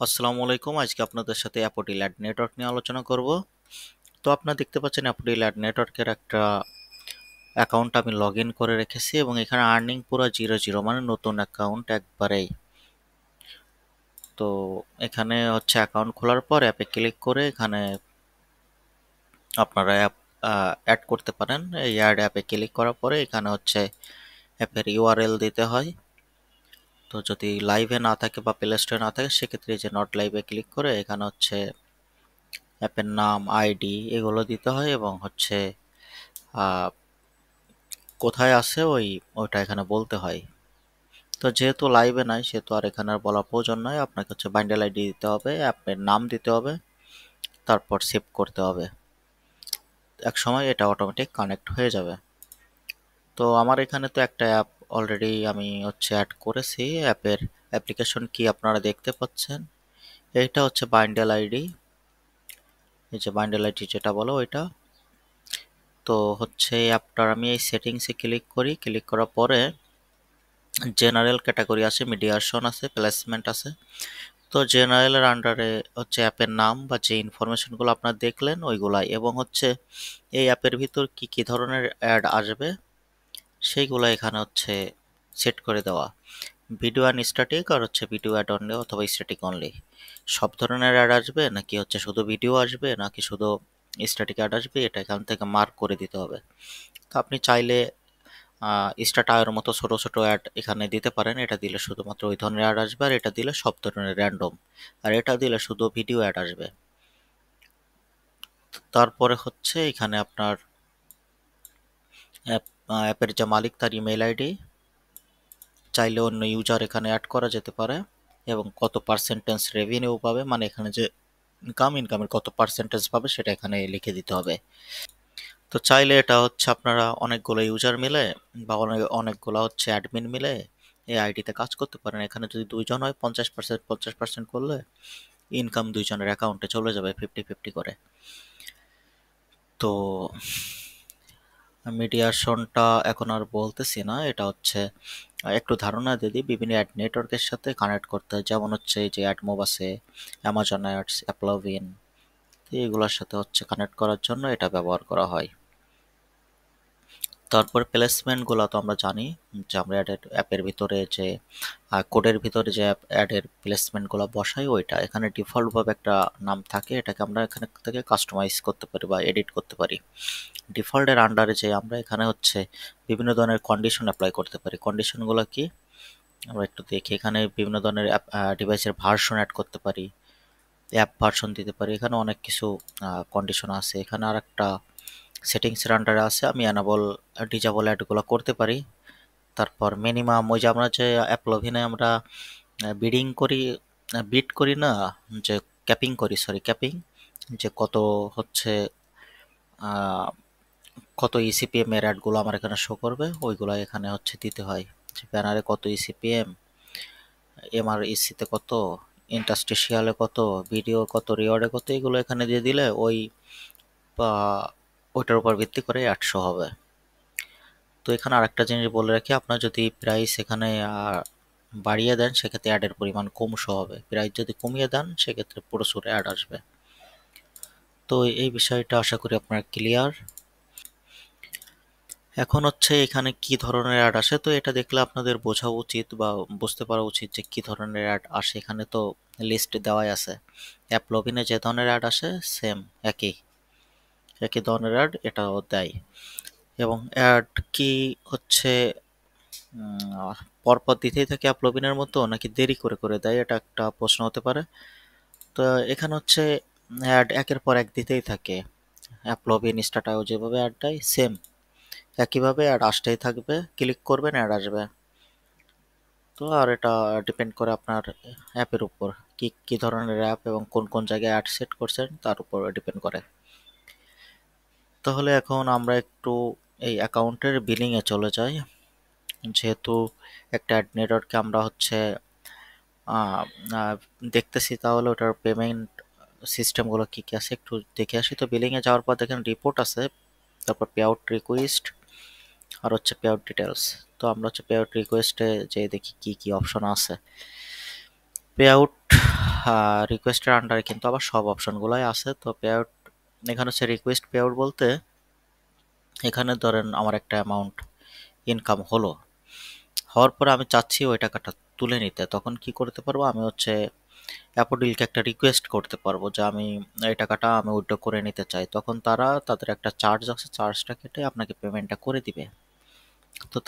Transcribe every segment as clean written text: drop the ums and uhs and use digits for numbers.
আসসালামু আলাইকুম। আজকে আপনাদের সাথে অ্যাপোডিল অ্যাড নেটওয়ার্ক নিয়ে আলোচনা করব। তো আপনারা দেখতে পাচ্ছেন অ্যাপোডিল অ্যাড নেটওয়ার্কের একটা অ্যাকাউন্ট আমি লগ ইন করে রেখেছি এবং এখানে আর্নিং পুরো জিরো জিরো, মানে নতুন অ্যাকাউন্ট একবারেই। তো এখানে হচ্ছে অ্যাকাউন্ট খোলার পর অ্যাপে ক্লিক করে এখানে আপনারা অ্যাপ অ্যাড করতে পারেন। এই অ্যাড অ্যাপে ক্লিক করার পরে এখানে হচ্ছে অ্যাপের ইউআরএল দিতে হয়। তো যদি লাইভে না থাকে বা প্লে স্টোরে না থাকে সেক্ষেত্রে এই যে নট লাইভে ক্লিক করে এখানে হচ্ছে অ্যাপের নাম, আইডি এগুলো দিতে হয় এবং হচ্ছে আহ, কোথায় আছে ওইটা এখানে বলতে হয়। তো যেহেতু লাইভে নাই সেহেতু আর এখানে আর বলার প্রয়োজন নয়। আপনাকে হচ্ছে বান্ডেল আইডি দিতে হবে, অ্যাপের নাম দিতে হবে, তারপর সেভ করতে হবে। এক সময় এটা অটোমেটিক কানেক্ট হয়ে যাবে। তো আমার এখানে তো একটা অ্যাপ অলরেডি আমি হচ্ছে অ্যাড করেছি। অ্যাপের অ্যাপ্লিকেশন কি আপনারা দেখতে পাচ্ছেন, এইটা হচ্ছে বান্ডেল আইডি। এই যে বান্ডেল আইডি যেটা বলো ওইটা। তো হচ্ছে এই অ্যাপটার আমি এই সেটিংসে ক্লিক করি। ক্লিক করার পরে জেনারেল ক্যাটাগরি আছে, মিডিয়েশন আছে, প্লেসমেন্ট আছে। তো জেনারেলের আন্ডারে হচ্ছে অ্যাপের নাম বা যে ইনফরমেশনগুলো আপনারা দেখলেন ওইগুলাই, এবং হচ্ছে এই অ্যাপের ভিতর কি কি ধরনের অ্যাড আসবে সেইগুলো এখানে হচ্ছে সেট করে দেওয়া। ভিডিও অ্যান্ড স্ট্যাটিক আর হচ্ছে ভিডিও অ্যাড অনলি অথবা স্ট্যাটিক অনলি, সব ধরনের অ্যাড আসবে নাকি হচ্ছে শুধু ভিডিও আসবে নাকি শুধু স্ট্যাটিক অ্যাড আসবে, এটা এখান থেকে মার্ক করে দিতে হবে। তো আপনি চাইলে স্টার মতো ছোট ছোট অ্যাড এখানে দিতে পারেন। এটা দিলে শুধুমাত্র ওই ধরনের অ্যাড আসবে, আর এটা দিলে সব ধরনের র্যান্ডম, আর এটা দিলে শুধু ভিডিও অ্যাড আসবে। তারপরে হচ্ছে এখানে আপনার অ্যাপের যে মালিক তার ইমেল আইডি, চাইলে অন্য ইউজার এখানে অ্যাড করা যেতে পারে, এবং কত পার্সেন্টেজ রেভিনিউ পাবে, মানে এখানে যে ইনকামের কত পার্সেন্টেজ পাবে সেটা এখানে লিখে দিতে হবে। তো চাইলে এটা হচ্ছে আপনারা অনেকগুলো ইউজার মিলে বা অনেকগুলো হচ্ছে অ্যাডমিন মিলে এই আইডিতে কাজ করতে পারেন। এখানে যদি দুইজন হয় 50% 50% করলে ইনকাম দুইজনের অ্যাকাউন্টে চলে যাবে 50-50 করে। তো মিডিয়েশনটা এখন আর বলতেছি না, এটা হচ্ছে একটু ধারণা দিয়ে দিই। বিভিন্ন অ্যাড নেটওয়ার্কের সাথে কানেক্ট করতে হয়, যেমন হচ্ছে এই যে অ্যাডমোব আছে, অ্যামাজন অ্যাডস, অ্যাপলোভিন, এগুলোর সাথে হচ্ছে কানেক্ট করার জন্য এটা ব্যবহার করা হয়। তারপর প্লেসমেন্টগুলো তো আমরা জানি যে আমরা অ্যাপের ভিতরে যে কোডের ভিতরে যে অ্যাডের প্লেসমেন্টগুলো বসাই ওইটা এখানে ডিফল্টভাবে একটা নাম থাকে, এটাকে আমরা এখানে থেকে কাস্টমাইজ করতে পারি বা এডিট করতে পারি। ডিফল্টের আন্ডারে যে আমরা এখানে হচ্ছে বিভিন্ন ধরনের কন্ডিশন অ্যাপ্লাই করতে পারি। কন্ডিশনগুলো কি আমরা একটু দেখি। এখানে বিভিন্ন ধরনের ডিভাইসের ভার্সন অ্যাড করতে পারি, অ্যাপ ভার্সন দিতে পারি, এখানে অনেক কিছু কন্ডিশন আছে। এখানে আর একটা সেটিংসের আন্ডারে আছে আমি অ্যানাবল ডিজেবল অ্যাডগুলো করতে পারি। তারপর মিনিমাম ওই যে আমরা যে অ্যাপলোভিনে আমরা বিডিং করি, বিট করি না, যে ক্যাপিং করি, সরি ক্যাপিং, যে কত হচ্ছে আহ, কত ইসিপিএম এর অ্যাডগুলো আমার এখানে শো করবে ওইগুলো এখানে হচ্ছে দিতে হয়। যে ব্যানারে কত ইসিপিএম, এমআরইসিতে কত, ইন্টারস্টিশিয়ালে কত, ভিডিও কত, রিওয়ার্ডে কত, এগুলো এখানে দিয়ে দিলে বা ওইটার উপর ভিত্তি করে 800 হবে। তো এখানে আরেকটা জিনিস বলে রাখি, আপনার যদি প্রাইস এখানে বাড়িয়ে দেন সেক্ষেত্রে অ্যাডের পরিমাণ কমসো হবে, প্রাইস যদি কমিয়ে দেন সেক্ষেত্রে প্রচুর অ্যাড আসবে। তো এই বিষয়টা আশা করি আপনার ক্লিয়ার। এখন হচ্ছে এখানে কি ধরনের অ্যাড আসে, তো এটা দেখলে আপনাদের বোঝা উচিত বা বুঝতে পারা উচিত যে কি ধরনের অ্যাড আসে। এখানে তো লিস্ট দেওয়াই আছে, অ্যাপ লগইনে যে ধরনের অ্যাড আসে সেম একই একই ধরনের অ্যাড এটাও দেয়। এবং অ্যাড কি হচ্ছে পরপর দিতেই থাকে অ্যাপ লগইনের মতো নাকি দেরি করে করে দেয়, এটা একটা প্রশ্ন হতে পারে। তো এখানে হচ্ছে অ্যাড একের পর এক দিতেই থাকে। অ্যাপ লগইন স্টার্টাও যেভাবে অ্যাড দেয় সেম একইভাবে অ্যাড আসতেই থাকবে, ক্লিক করবেন অ্যাড আসবে। তো আর এটা ডিপেন্ড করে আপনার অ্যাপের উপর, কি কি ধরনের অ্যাপ এবং কোন কোন জায়গায় অ্যাড সেট করছেন তার উপর ডিপেন্ড করে। তাহলে এখন আমরা একটু এই অ্যাকাউন্টের বিলিং এ চলে যাই। যেহেতু একটা অ্যাড নেটওয়ার্কে আমরা হচ্ছে আহ, আহ, দেখতেছি, তাহলে ওটার পেমেন্ট সিস্টেমগুলো কি কি আছে একটু দেখে আসি। তো বিলিং এ যাওয়ার পর দেখেন রিপোর্ট আছে, তারপর পে আউট রিকোয়েস্ট, আর হচ্ছে পে আউট ডিটেলস। তো আমরা হচ্ছে পে আউট রিকোয়েস্টে যে দেখি কি কি অপশন আছে। পে আউট রিকোয়েস্টের আন্ডারে কিন্তু আবার সব অপশনগুলোই আছে। তো পে আউট, এখানে হচ্ছে রিকোয়েস্ট পে আউট বলতে, এখানে ধরেন আমার একটা অ্যামাউন্ট ইনকাম হলো, হওয়ার পরে আমি চাচ্ছি ওই টাকাটা তুলে নিতে, তখন কি করতে পারবো, আমি হচ্ছে অ্যাপোডিলকে একটা রিকোয়েস্ট করতে পারবো যে আমি এই টাকাটা আমি উইথড্র করে নিতে চাই। তখন তারা তাদের একটা চার্জ আছে, চার্জটা কেটে আপনাকে পেমেন্টটা করে দিবে। তো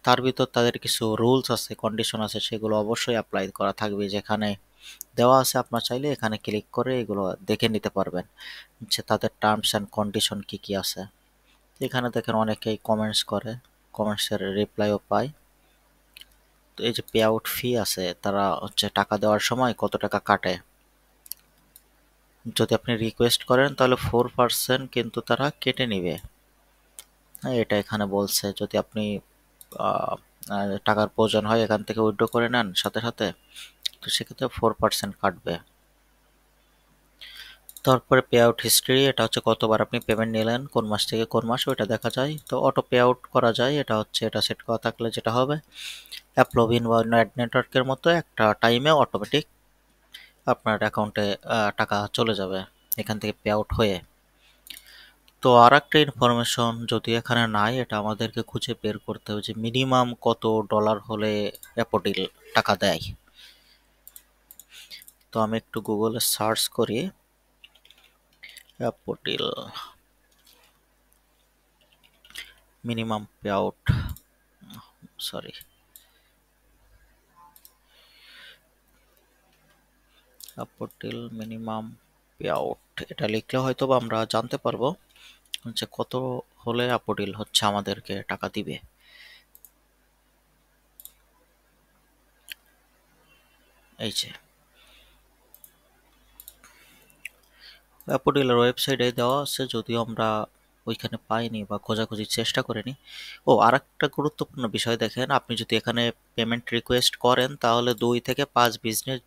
তার ভিতর তাদের কিছু রুলস আছে, কন্ডিশন আছে, সেগুলো অবশ্যই অ্যাপ্লাই করা থাকবে, যেখানে দেওয়া আছে। আপনার চাইলে এখানে ক্লিক করে এগুলো দেখে নিতে পারবেন যে তাদের টার্মস অ্যান্ড কন্ডিশন কি কি আছে। এখানে দেখেন অনেকেই কমেন্টস করে, কমেন্টসের রিপ্লাইও পায়। তো এই যে পে আউট ফি আছে, তারা হচ্ছে টাকা দেওয়ার সময় কত টাকা কাটে, যদি আপনি রিকোয়েস্ট করেন তাহলে 4% কিন্তু তারা কেটে নিবে। হ্যাঁ, এটা এখানে বলছে যদি আপনি আহ, টাকার প্রয়োজন হয় এখান থেকে উইথড্র করে নেন সাথে সাথে, তো সেক্ষেত্রে 4% কাটবে। তারপরে পে আউট হিস্ট্রি, এটা হচ্ছে কতবার আপনি পেমেন্ট নিলেন, কোন মাস থেকে কোন মাস, ওইটা দেখা যায়। তো অটো পে আউট করা যায়, এটা হচ্ছে এটা সেট করা থাকলে যেটা হবে, অ্যাপলোভিন বা নেট নেটওয়ার্কের মতো একটা টাইমে অটোমেটিক আপনার অ্যাকাউন্টে টাকা চলে যাবে এখান থেকে পে আউট হয়ে। তো আর একটা ইনফরমেশন যদি এখানে নাই, এটা আমাদেরকে খুঁজে বের করতে হবে যে মিনিমাম কত ডলার হলে অ্যাপোডিল টাকা দেয়। তো আমি একটু গুগলে সার্চ করি অ্যাপোডিল মিনিমাম পে আউট, সরি, অ্যাপোডিল মিনিমাম পে আউট, এটা লিখলে হয়তো বা আমরা জানতে পারবো যে কত হলে অ্যাপোডিল হচ্ছে আমাদেরকে টাকা দিবে। এই যে অ্যাপোডিলের ওয়েবসাইটে দেওয়া আছে, যদিও আমরা ওইখানে পাইনি বা খোঁজাখুঁজির চেষ্টা করিনি। ও, আর একটা গুরুত্বপূর্ণ বিষয় দেখেন, আপনি যদি এখানে পেমেন্ট রিকোয়েস্ট করেন তাহলে 2 থেকে 5 বিজনেস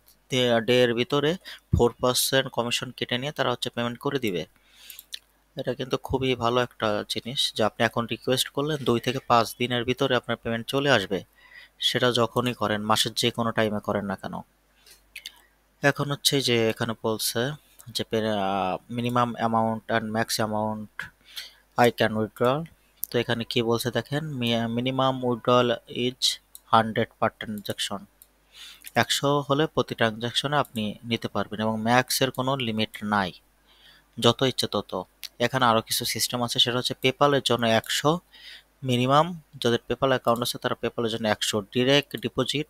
ডে এর ভিতরে 4% কমিশন কেটে নিয়ে তারা হচ্ছে পেমেন্ট করে দিবে। এটা কিন্তু খুবই ভালো একটা জিনিস যে আপনি এখন রিকোয়েস্ট করলেন 2 থেকে 5 দিনের ভিতরে আপনার পেমেন্ট চলে আসবে, সেটা যখনই করেন, মাসের যে কোনো টাইমে করেন না কেন। এখন হচ্ছে যে এখানে বলছে যে minimum amount and max amount I can withdraw. তো এখানে কি বলছে দেখেন, minimum withdrawal is 100 per transaction, 100 হলে প্রতি ট্রানজাকশনে আপনি নিতে পারবেন, এবং ম্যাক্সের কোনো লিমিট নাই, যত ইচ্ছে তত। এখানে আরো কিছু সিস্টেম আছে, সেটা হচ্ছে পেপালের জন্য 100 মিনিমাম, যাদের পেপাল অ্যাকাউন্ট আছে তারা পেপালের জন্য 100, ডিরেক্ট ডিপোজিট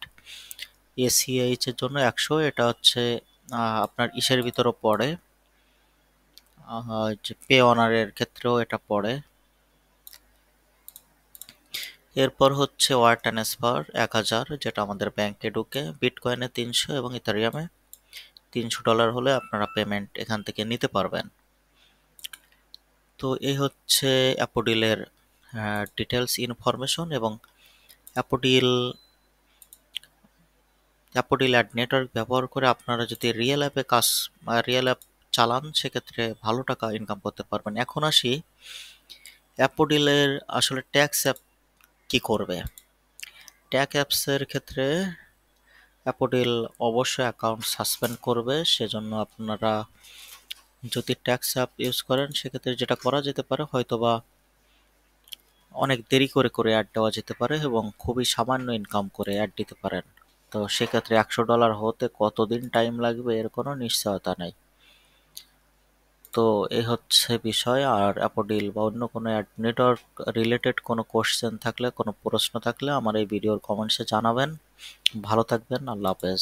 এসিএইচ এর জন্য 100, এটা হচ্ছে আপনার ইসের ভিতরও পড়ে, যে পে অনারের ক্ষেত্রেও এটা পড়ে। এরপর হচ্ছে ওয়ার ট্রান্সফার 1000, যেটা আমাদের ব্যাংকে ঢুকে, বিটকয়েনে 300 এবং ইথারিয়ামে $300 হলে আপনারা পেমেন্ট এখান থেকে নিতে পারবেন। তো এই হচ্ছে অ্যাপোডিলের ডিটেলস ইনফরমেশন। এবং অ্যাপোডিল অ্যাপোডিল অ্যাড নেটওয়ার্ক ব্যবহার করে আপনারা যদি রিয়েল অ্যাপ চালান, সেক্ষেত্রে ভালো টাকা ইনকাম করতে পারবেন। এখন আসি অ্যাপোডিলের আসলে ট্যাক্স অ্যাপ কি করবে। ট্যাক্স অ্যাপসের ক্ষেত্রে অ্যাপোডিল অবশ্যই অ্যাকাউন্ট সাসপেন্ড করবে, সেজন্য আপনারা যদি ট্যাক্স অ্যাপ ইউজ করেন সেক্ষেত্রে যেটা করা যেতে পারে, হয়তোবা অনেক দেরি করে করে অ্যাড দেওয়া যেতে পারে এবং খুবই সামান্য ইনকাম করে অ্যাড দিতে পারেন। তো সেক্ষেত্রে $100 হতে কতদিন টাইম লাগবে এর কোনো নিশ্চয়তা নেই। তো এই হচ্ছে বিষয়। আর অ্যাপোডিল বা অন্য কোনো অ্যাড নেটওয়ার্ক রিলেটেড কোনো কোশ্চেন থাকলে, কোনো প্রশ্ন থাকলে আমার এই ভিডিওর কমেন্টসে জানাবেন। ভালো থাকবেন, আল্লাহ হাফেজ।